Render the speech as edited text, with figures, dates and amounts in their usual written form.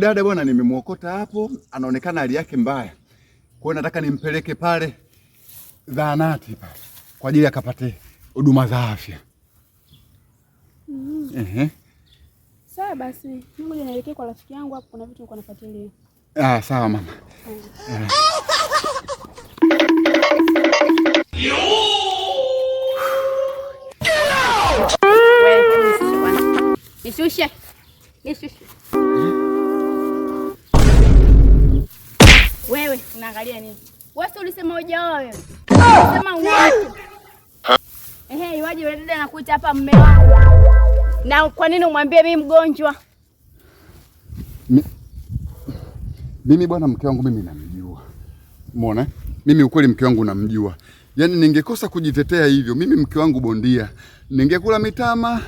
dada bwana nimemuokota hapo, anaonekana hali yake mbaya. Kwa hiyo nataka nimpeleke pale zahanati pale kwa ajili akapate huduma za afya. Sawa basi, ngoja nielekee kwa rafiki yangu hapo, kuna vitu niko nafuatilia. Sawa mama. Nishushe. Wewe unaangalia nini? Wewe ulisema hujaoa wewe. Unasema unaoa. Iwaje wewe dada anakuita hapa mume wangu? Na kwa nini umwambie mimi mgonjwa? Mimi bwana mke wangu mimi namjua. Umeona? Mimi ukweli mke wangu namjua. Yaani ningekosa kujitetea hivyo, mimi mke wangu bondia. Ningekula mitama